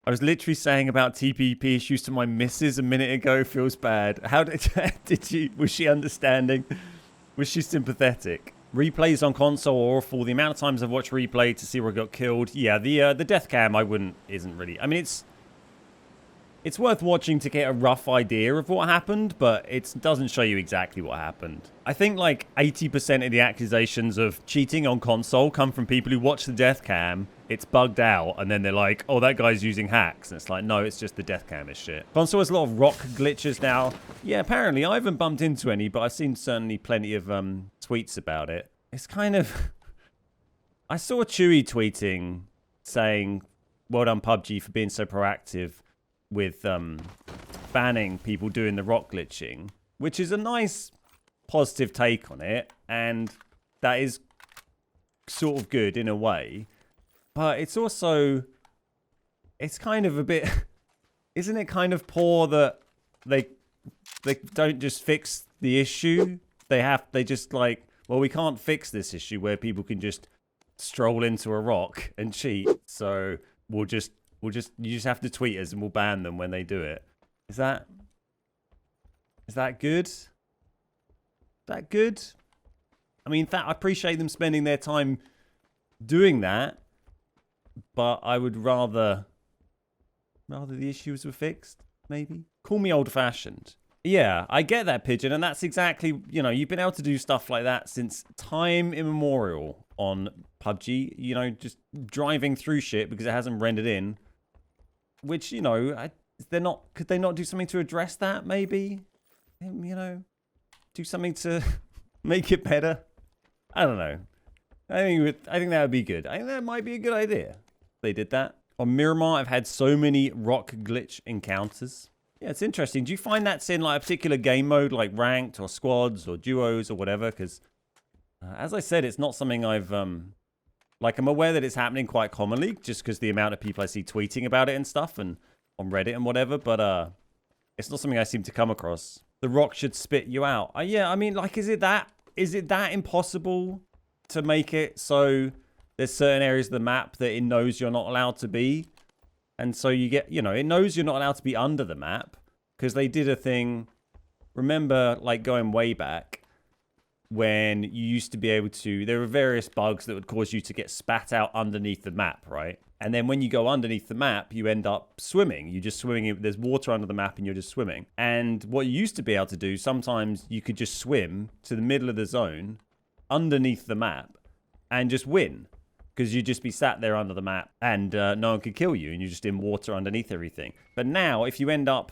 I was literally saying about TPP issues to my missus a minute ago. Feels bad. How did you? Was she understanding? Was she sympathetic? Replays on console are awful. The amount of times I've watched replay to see where I got killed. Yeah, the death cam isn't really. I mean, it's worth watching to get a rough idea of what happened, but it doesn't show you exactly what happened. I think like 80% of the accusations of cheating on console come from people who watch the death cam, it's bugged out, and then they're like, oh, that guy's using hacks. And it's like, no, it's just the death cam is shit. Console has a lot of rock glitches now. Yeah, apparently. I haven't bumped into any, but I've seen certainly plenty of tweets about it. It's kind of... I saw Chewy tweeting saying, well done PUBG for being so proactive with banning people doing the rock glitching, which is a nice positive take on it, and that is sort of good in a way, but it's also, it's kind of a bit, isn't it kind of poor that they don't just fix the issue? They just like, well, we can't fix this issue where people can just stroll into a rock and cheat, so you just have to tweet us and we'll ban them when they do it. Is that good? Is that good? I mean, I appreciate them spending their time doing that, but I would rather the issues were fixed, maybe. Call me old-fashioned. Yeah, I get that, Pigeon, and that's exactly, you know, you've been able to do stuff like that since time immemorial on PUBG, you know, just driving through shit because it hasn't rendered in. Which, you know, could they not do something to address that, maybe? You know, do something to make it better? I don't know. I think that would be good. I think that might be a good idea. They did that. On Miramar, I've had so many rock glitch encounters. Yeah, it's interesting. Do you find that's in like a particular game mode, like ranked or squads or duos or whatever? Because, as I said, it's not something I've... Like, I'm aware that it's happening quite commonly, just because the amount of people I see tweeting about it and stuff, and on Reddit and whatever, but it's not something I seem to come across. The rock should spit you out. Yeah, I mean, like, is it that impossible to make it so there's certain areas of the map that it knows you're not allowed to be? And so you get, you know, it knows you're not allowed to be under the map, because they did a thing, remember, like, going way back, when you used to be able to, there were various bugs that would cause you to get spat out underneath the map, right? And then when you go underneath the map, you end up swimming. You're just swimming, there's water under the map and you're just swimming. And what you used to be able to do, sometimes you could just swim to the middle of the zone, underneath the map, and just win. Because you'd just be sat there under the map and no one could kill you and you're just in water underneath everything. But now, if you end up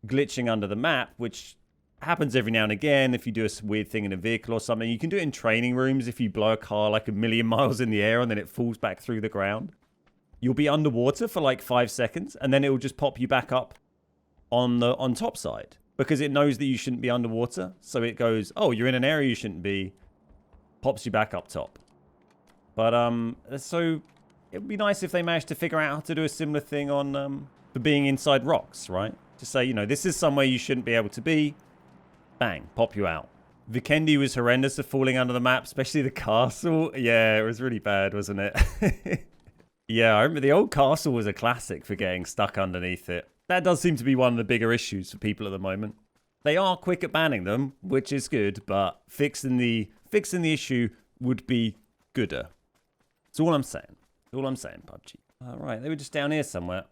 glitching under the map, which happens every now and again, if you do a weird thing in a vehicle or something, you can do it in training rooms if you blow a car like 1,000,000 miles in the air and then it falls back through the ground. You'll be underwater for like 5 seconds and then it will just pop you back up on top side because it knows that you shouldn't be underwater. So it goes, oh, you're in an area you shouldn't be, pops you back up top. But so it would be nice if they managed to figure out how to do a similar thing on for being inside rocks, right? To say, you know, this is somewhere you shouldn't be able to be. Bang, pop you out. Vikendi was horrendous at falling under the map, especially the castle. Yeah, it was really bad, wasn't it? Yeah, I remember the old castle was a classic for getting stuck underneath it. That does seem to be one of the bigger issues for people at the moment. They are quick at banning them, which is good, but fixing the issue would be gooder. That's all I'm saying. That's all I'm saying, PUBG. All right, they were just down here somewhere.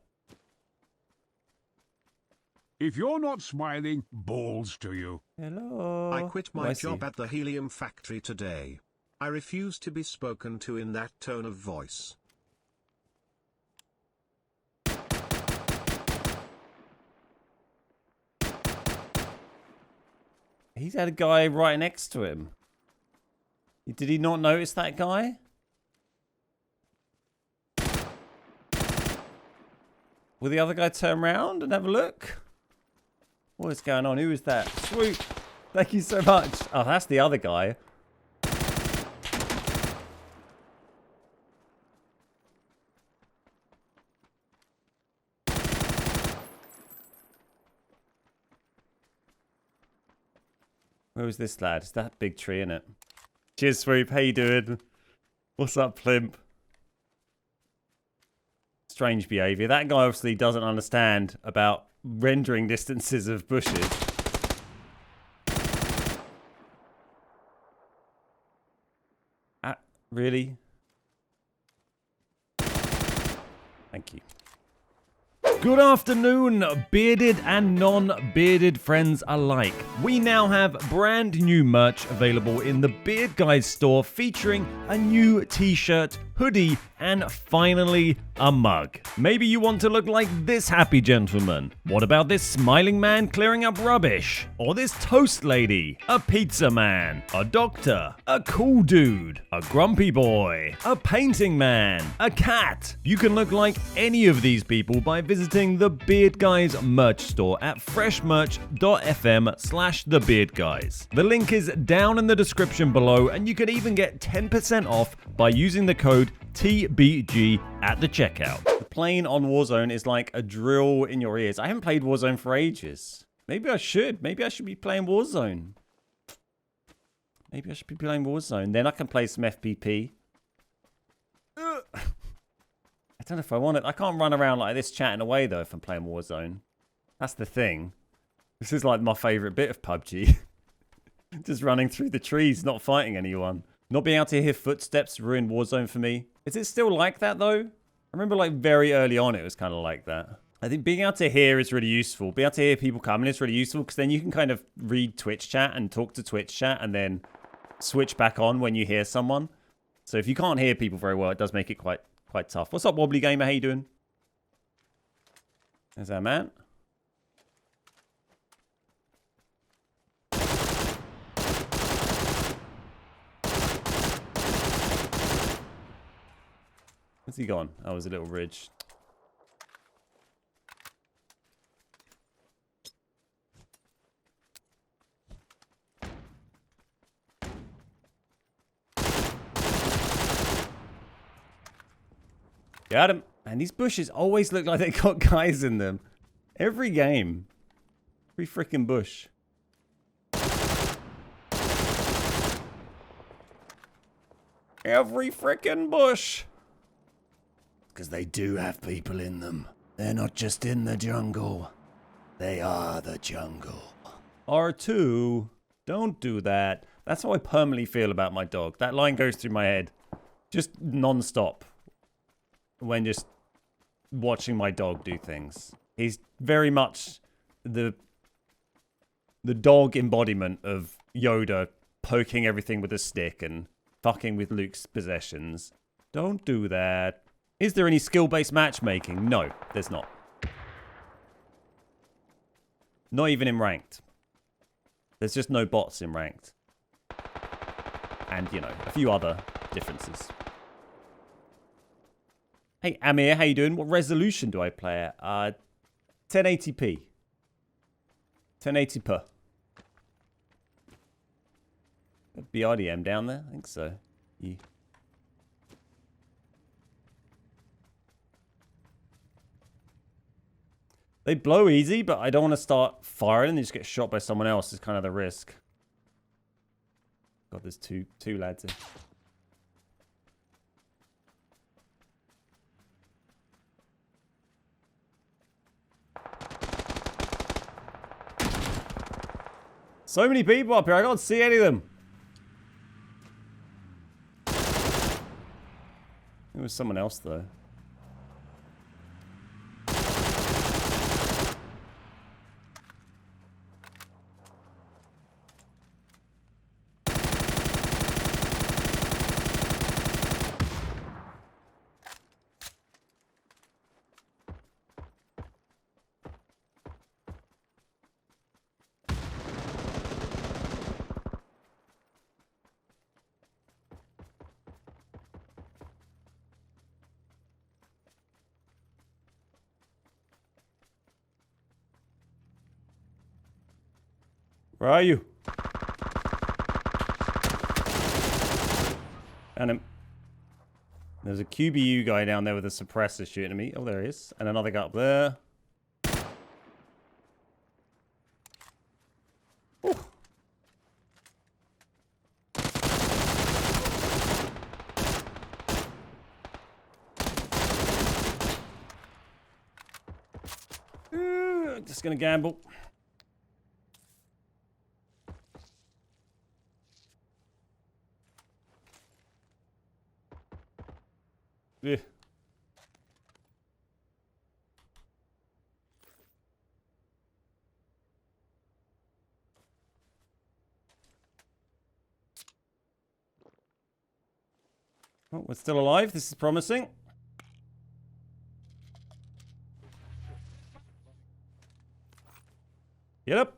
If you're not smiling, balls to you. Hello. I quit my job at the helium factory today. I refuse to be spoken to in that tone of voice. He's had a guy right next to him. Did he not notice that guy? Will the other guy turn around and have a look? What is going on? Who is that? Swoop! Thank you so much. Oh, that's the other guy. Where was this lad? It's that big tree, innit? Cheers, Swoop. How you doing? What's up, Plimp? strange behavior. That guy obviously doesn't understand about rendering distances of bushes. Really? Thank you. Good afternoon, bearded and non-bearded friends alike. We now have brand new merch available in the Beard Guys store featuring a new t-shirt, hoodie, and finally a mug. Maybe you want to look like this happy gentleman. What about this smiling man clearing up rubbish? Or this toast lady? A pizza man? A doctor? A cool dude? A grumpy boy? A painting man? A cat? You can look like any of these people by visiting the Beard Guys merch store at freshmerch.fm/thebeardguys. The link is down in the description below, and you can even get 10% off by using the code TBG at the checkout. The playing on Warzone is like a drill in your ears. I haven't played Warzone for ages. Maybe I should. Maybe I should be playing Warzone. Maybe I should be playing Warzone. Then I can play some FPP. I don't know if I want it. I can't run around like this chatting away though if I'm playing Warzone. That's the thing. This is like my favourite bit of PUBG. Just running through the trees, not fighting anyone. Not being able to hear footsteps ruined Warzone for me. Is it still like that though? I remember like very early on it was kind of like that. I think being able to hear is really useful. Being able to hear people coming is really useful because then you can kind of read Twitch chat and talk to Twitch chat and then switch back on when you hear someone. So if you can't hear people very well, it does make it quite tough. What's up, Wobbly Gamer? How you doing? There's our man. Where's he gone? Oh, it was a little ridge. Got him. And these bushes always look like they got guys in them. Every game. Every freaking bush. Every freaking bush. Because they do have people in them. They're not just in the jungle. They are the jungle. R2, don't do that. That's how I permanently feel about my dog. That line goes through my head. Just non-stop. When just watching my dog do things. He's very much the dog embodiment of Yoda poking everything with a stick and fucking with Luke's possessions. Don't do that. Is there any skill-based matchmaking? No, there's not. Not even in ranked. There's just no bots in ranked. And, you know, a few other differences. Hey, Amir, how you doing? What resolution do I play at? 1080p. 1080p. BRDM down there? I think so. Yeah. They blow easy, but I don't want to start firing and just get shot by someone else. Is kind of the risk. God, there's two lads here. So many people up here, I can't see any of them. It was someone else though. Where are you? Found him. There's a QBU guy down there with a suppressor shooting at me. Oh, there he is. And another guy up there. Ooh. Just gonna gamble. Yeah. Oh, we're still alive. This is promising. Get up.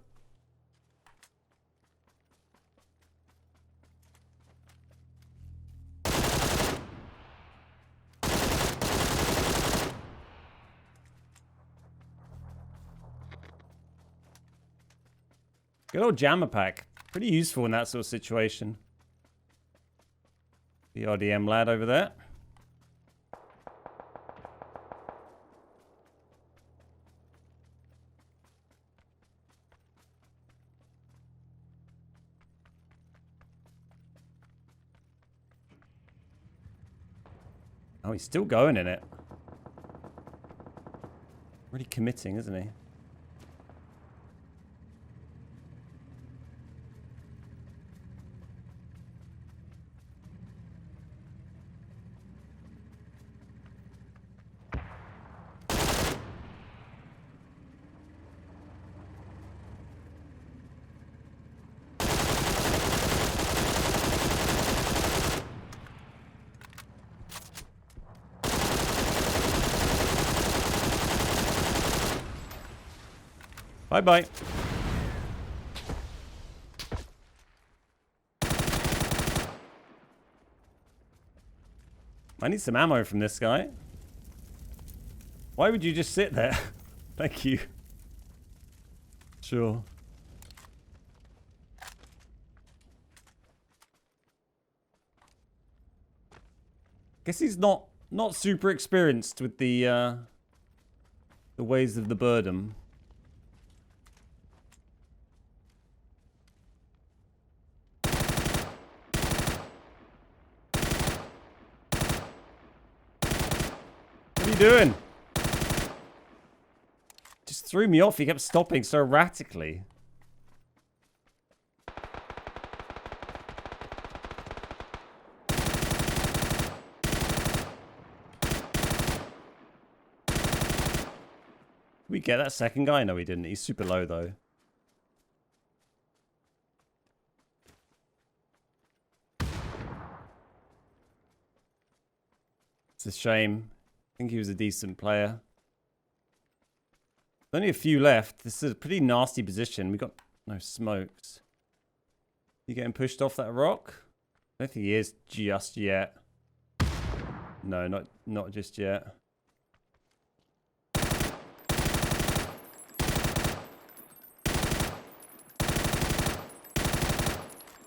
Good old jammer pack. Pretty useful in that sort of situation. The RDM lad over there. Oh, he's still going in it. Really committing, isn't he? Bye-bye. I need some ammo from this guy. Why would you just sit there? Thank you. Sure. Guess he's not super experienced with the ways of the birdom. What are you doing? Just threw me off. He kept stopping so erratically. Did we get that second guy? No, we didn't. He's super low, though. It's a shame. I think he was a decent player. There's only a few left. This is a pretty nasty position. We got no smokes. You getting pushed off that rock? I don't think he is just yet. No, not just yet.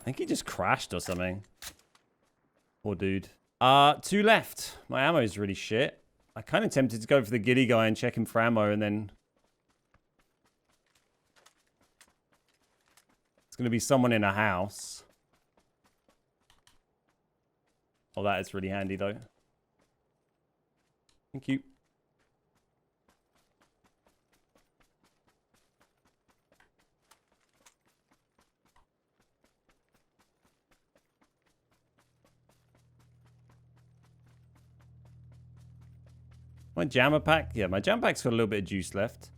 I think he just crashed or something. Poor dude. 2 left. My ammo's really shit. I kind of tempted to go for the giddy guy and check him for ammo, and then it's going to be someone in a house. Oh, that is really handy, though. Thank you. My jammer pack? Yeah, my jammer pack's got a little bit of juice left.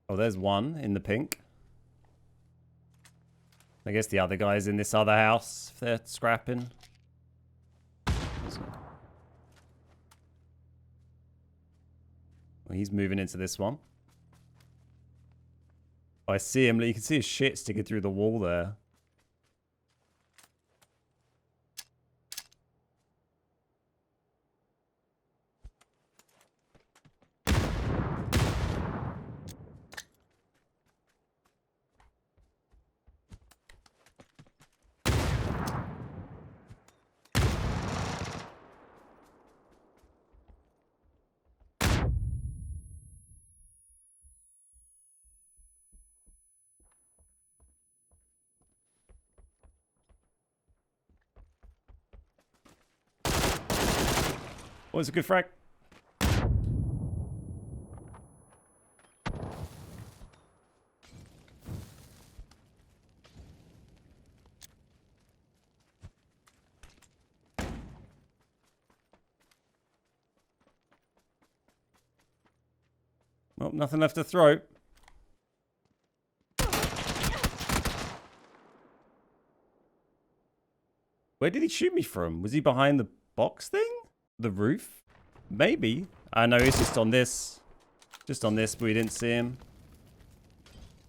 Oh, there's one in the pink. I guess the other guy's in this other house if they're scrapping. Well, he's moving into this one. Oh, I see him. You can see his shit sticking through the wall there. Was a good frag. Well, nothing left to throw. Where did he shoot me from? Was he behind the box thing? The roof? Maybe. I know he's just on this. Just on this, but we didn't see him.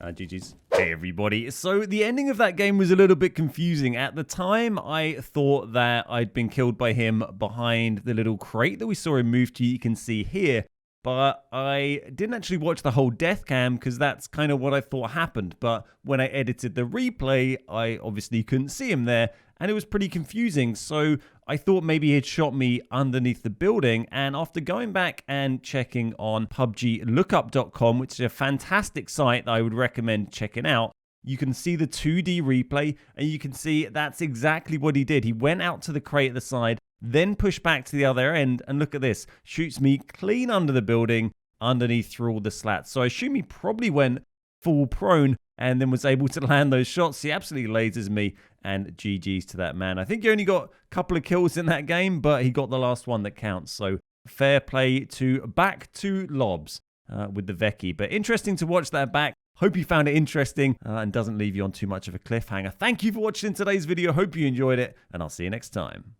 GG's. Hey everybody. So the ending of that game was a little bit confusing. At the time, I thought that I'd been killed by him behind the little crate that we saw him move to, you can see here. But I didn't actually watch the whole death cam because that's kind of what I thought happened. But when I edited the replay, I obviously couldn't see him there. And it was pretty confusing. So I thought maybe he'd shot me underneath the building. And after going back and checking on PUBGlookup.com, which is a fantastic site that I would recommend checking out, you can see the 2D replay and you can see that's exactly what he did. He went out to the crate at the side, then pushed back to the other end, and look at this. Shoots me clean under the building, underneath through all the slats. So I assume he probably went full prone and then was able to land those shots. He absolutely lasers me, and GG's to that man. I think he only got a couple of kills in that game, but he got the last one that counts. So fair play to back to Lobs with the Vecchi. But interesting to watch that back. Hope you found it interesting and doesn't leave you on too much of a cliffhanger. Thank you for watching today's video. Hope you enjoyed it, and I'll see you next time.